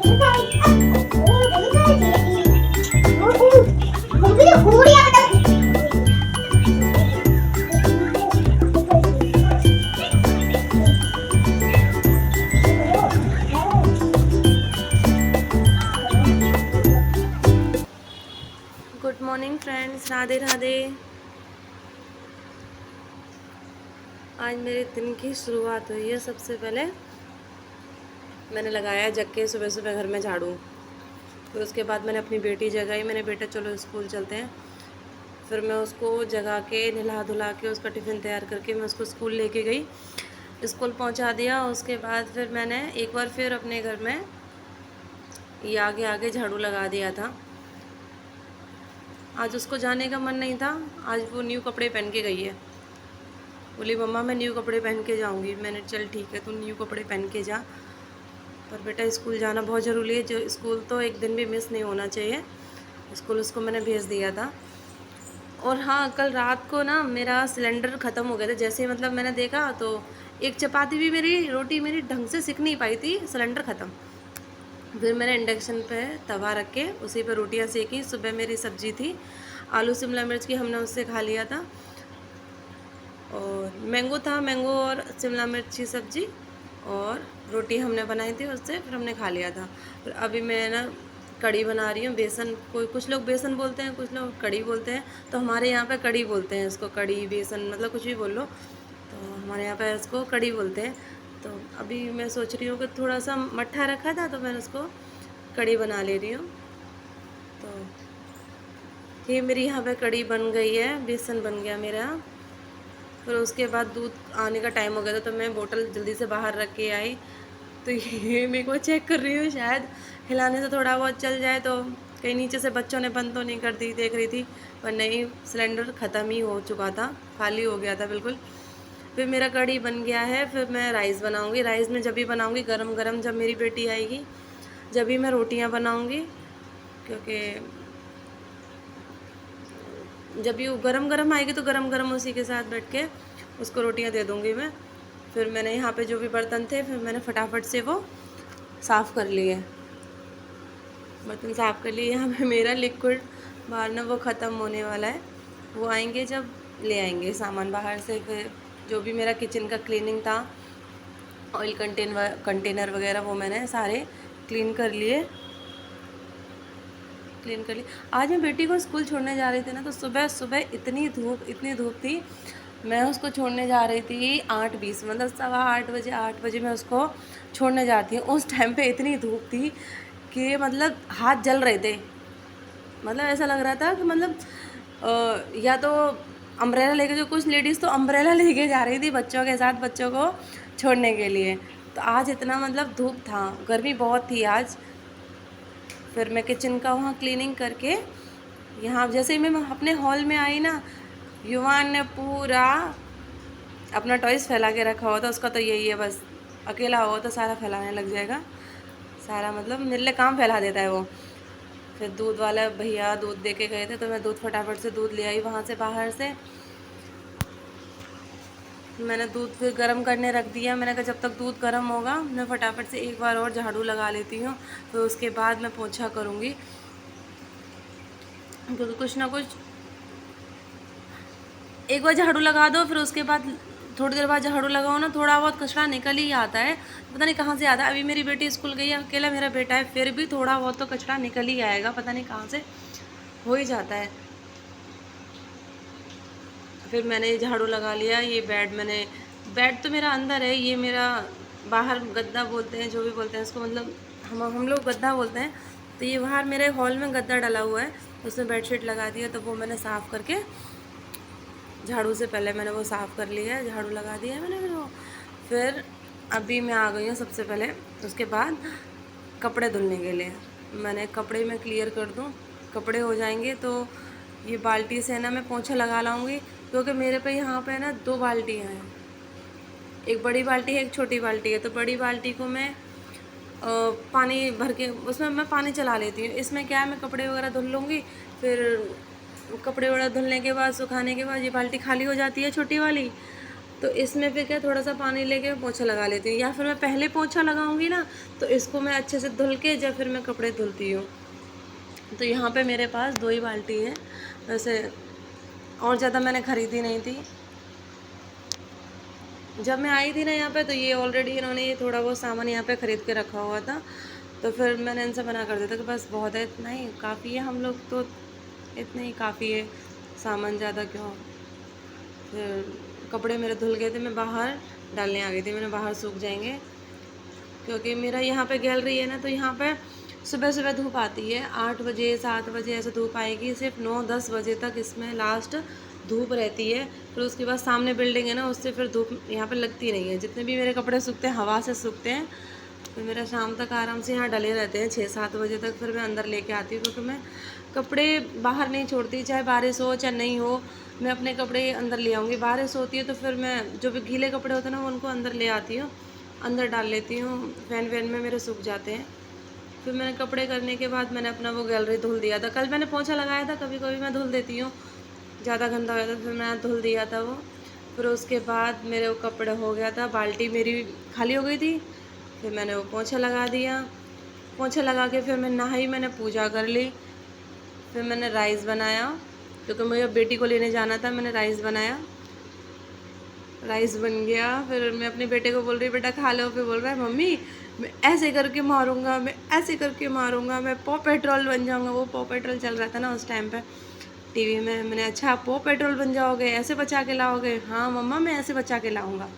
Good morning friends, Radhe Radhe. आज मेरे दिन की शुरुआत हुई है। सबसे पहले मैंने लगाया जग के सुबह सुबह घर में झाड़ू। फिर उसके बाद मैंने अपनी बेटी जगाई। मैंने बेटा चलो स्कूल चलते हैं। फिर मैं उसको जगा के नहला धुला के उसका टिफ़िन तैयार करके मैं उसको स्कूल लेके गई, स्कूल पहुंचा दिया। उसके बाद फिर मैंने एक बार फिर अपने घर में ये आगे आगे झाड़ू लगा दिया था। आज उसको जाने का मन नहीं था। आज वो न्यू कपड़े पहन के गई है। बोली मम्मा मैं न्यू कपड़े पहन के जाऊंगी। मैंने चल ठीक है, तू न्यू कपड़े पहन के जा, पर बेटा स्कूल जाना बहुत ज़रूरी है। जो स्कूल तो एक दिन भी मिस नहीं होना चाहिए। स्कूल उसको मैंने भेज दिया था। और हाँ, कल रात को ना मेरा सिलेंडर ख़त्म हो गया था। जैसे मतलब मैंने देखा तो एक चपाती भी रोटी मेरी ढंग से सिक नहीं पाई थी, सिलेंडर ख़त्म। फिर मैंने इंडक्शन पे तवा रख के उसी पर रोटियां सेकी। सुबह मेरी सब्जी थी आलू शिमला मिर्च की, हमने उससे खा लिया था। और मैंगो था, मैंगो और शिमला मिर्च की सब्ज़ी और रोटी हमने बनाई थी उससे, फिर हमने खा लिया था। फिर अभी मैं ना कड़ी बना रही हूँ। बेसन, कोई कुछ लोग बेसन बोलते हैं, कुछ लोग कड़ी बोलते हैं। तो हमारे यहाँ पे कड़ी बोलते हैं इसको। कड़ी बेसन मतलब कुछ भी बोल लो, तो हमारे यहाँ पे इसको कड़ी बोलते हैं। तो अभी मैं सोच रही हूँ कि थोड़ा सा मट्ठा रखा था तो मैं उसको कड़ी बना ले रही हूँ। तो ये मेरी यहाँ पे कड़ी बन गई है, बेसन बन गया मेरा। फिर उसके बाद दूध आने का टाइम हो गया था तो मैं बोतल जल्दी से बाहर रख के आई। तो ये मेरे को चेक कर रही हूँ, शायद हिलाने से थोड़ा बहुत चल जाए। तो कहीं नीचे से बच्चों ने बंद तो नहीं कर दी, देख रही थी, पर नहीं, सिलेंडर ख़त्म ही हो चुका था, खाली हो गया था बिल्कुल। फिर मेरा कढ़ी बन गया है। फिर मैं राइस बनाऊंगी। राइस में जब भी बनाऊंगी गरम गरम, जब मेरी बेटी आएगी जब भी मैं रोटियां बनाऊंगी, क्योंकि जब भी वो गरम गरम आएगी तो गरम गरम उसी के साथ बैठ के उसको रोटियां दे दूंगी मैं। फिर मैंने यहाँ पे जो भी बर्तन थे फिर मैंने फटाफट से वो साफ़ कर लिए, बर्तन साफ़ कर लिए। यहाँ पे मेरा लिक्विड बाहर ना वो ख़त्म होने वाला है। वो आएंगे जब ले आएंगे सामान बाहर से। फिर जो भी मेरा किचन का क्लीनिंग था, ऑयल कंटेनर वगैरह, वो मैंने सारे क्लीन कर लिए। आज मैं बेटी को स्कूल छोड़ने जा रही थी ना, तो सुबह सुबह इतनी धूप थी। मैं उसको छोड़ने जा रही थी 8:20, मतलब 7:15 बजे, 8 बजे मैं उसको छोड़ने जाती हूँ। उस टाइम पे इतनी धूप थी कि मतलब हाथ जल रहे थे। मतलब ऐसा लग रहा था कि मतलब या तो अम्ब्रेला लेके, जो कुछ लेडीज़ तो अम्ब्रेला लेके जा रही थी बच्चों के साथ, बच्चों को छोड़ने के लिए। तो आज इतना मतलब धूप था, गर्मी बहुत थी आज। फिर मैं किचन का वहाँ क्लीनिंग करके यहाँ जैसे ही मैं अपने हॉल में आई ना, युवान ने पूरा अपना टॉयस फैला के रखा हुआ था। उसका तो यही है, बस अकेला हो तो सारा फैलाने लग जाएगा, सारा मतलब मेरे लिए काम फैला देता है वो। फिर दूध वाला भैया दूध दे के गए थे तो मैं दूध फटाफट से दूध ले आई वहाँ से बाहर से। मैंने दूध फिर गर्म करने रख दिया। मैंने कहा जब तक दूध गर्म होगा मैं फटाफट से एक बार और झाड़ू लगा लेती हूँ, फिर उसके बाद मैं पोछा करूँगी। क्योंकि कुछ ना कुछ, एक बार झाड़ू लगा दो फिर उसके बाद थोड़ी देर बाद झाड़ू लगाओ ना, थोड़ा बहुत कचरा निकल ही आता है, पता नहीं कहाँ से आता है। अभी मेरी बेटी स्कूल गई है, अकेला मेरा बेटा है, फिर भी थोड़ा बहुत तो कचरा निकल ही आएगा, पता नहीं कहाँ से हो ही जाता है। फिर मैंने झाड़ू लगा लिया। ये बेड तो मेरा अंदर है, ये मेरा बाहर गद्दा बोलते हैं, जो भी बोलते हैं इसको, मतलब हम लोग गद्दा बोलते हैं। तो ये बाहर मेरे हॉल में गद्दा डला हुआ है, उसमें बेडशीट लगा दिया, तो वो मैंने साफ़ करके झाड़ू से पहले मैंने वो साफ़ कर लिया है, झाड़ू लगा दिया है मैंने वो। फिर अभी मैं आ गई हूँ सबसे पहले, उसके बाद कपड़े धुलने के लिए। मैंने कपड़े में क्लियर कर दूँ, कपड़े हो जाएंगे तो ये बाल्टी से ना मैं पोंछा लगा लाऊंगी। क्योंकि मेरे पे यहाँ पे ना 2 बाल्टियाँ हैं, एक बड़ी बाल्टी है एक छोटी बाल्टी है। तो बड़ी बाल्टी को मैं पानी भर के उसमें मैं पानी चला लेती हूँ। इसमें क्या है, मैं कपड़े वगैरह धुल लूँगी, फिर कपड़े वगैरह धुलने के बाद सुखाने के बाद ये बाल्टी खाली हो जाती है छोटी वाली। तो इसमें फिर क्या थोड़ा सा पानी लेके पोंछा लगा लेती हूँ, या फिर मैं पहले पोंछा लगाऊंगी ना तो इसको मैं अच्छे से धुल के जब फिर मैं कपड़े धुलती हूँ। तो यहाँ पे मेरे पास 2 ही बाल्टी हैं वैसे, और ज़्यादा मैंने ख़रीदी नहीं थी। जब मैं आई थी ना यहाँ पे तो ये ऑलरेडी इन्होंने ये थोड़ा बहुत सामान यहाँ पे ख़रीद के रखा हुआ था, तो फिर मैंने इनसे मना कर दिया था कि बस बहुत है, इतना ही काफ़ी है, हम लोग तो इतना ही काफ़ी है, सामान ज़्यादा क्यों। फिर कपड़े मेरे धुल गए थे, मैं बाहर डालने आ गई थी, मैंने बाहर सूख जाएंगे, क्योंकि मेरा यहाँ पे गैलरी है ना, तो यहाँ पे सुबह सुबह धूप आती है 8 बजे 7 बजे ऐसे धूप आएगी, सिर्फ 9-10 बजे तक इसमें लास्ट धूप रहती है। फिर उसके बाद सामने बिल्डिंग है ना, उससे फिर धूप यहाँ पे लगती नहीं है। जितने भी मेरे कपड़े सूखते हैं हवा से सूखते हैं, तो मेरा शाम तक आराम से यहाँ डले रहते हैं 6-7 बजे तक। फिर मैं अंदर लेके आती हूँ, क्योंकि मैं कपड़े बाहर नहीं छोड़ती, चाहे बारिश हो चाहे नहीं हो, मैं अपने कपड़े अंदर ले आऊँगी। बारिश होती है तो फिर मैं जो भी गीले कपड़े होते हैं ना, वो उनको अंदर ले आती हूँ, अंदर डाल लेती हूँ, फैन वैन में मेरे सूख जाते हैं। फिर मैंने कपड़े करने के बाद मैंने अपना वो गैलरी धुल दिया था। कल मैंने पोंछा लगाया था, कभी कभी मैं धुल देती हूँ, ज़्यादा गंदा हो जाता तो फिर मैं धुल दिया था वो। फिर उसके बाद मेरे वो कपड़े हो गया था, बाल्टी मेरी खाली हो गई थी, फिर मैंने वो पोंछा लगा दिया। पोंछा लगा के फिर मैं नहाई, मैंने पूजा कर ली, फिर मैंने राइस बनाया, क्योंकि मुझे बेटी को लेने जाना था। मैंने राइस बनाया, राइस बन गया। फिर मैं अपने बेटे को बोल रही बेटा खा लो, फिर बोल रहा है मम्मी मैं ऐसे करके मारूंगा, मैं ऐसे करके मारूंगा, मैं पॉ पेट्रोल बन जाऊंगा। वो पॉ पेट्रोल चल रहा था ना उस टाइम पे टीवी में। मैंने अच्छा आप पॉ पेट्रोल बन जाओगे, ऐसे बचा के लाओगे? हाँ मम्मा मैं ऐसे बचा के लाऊंगा।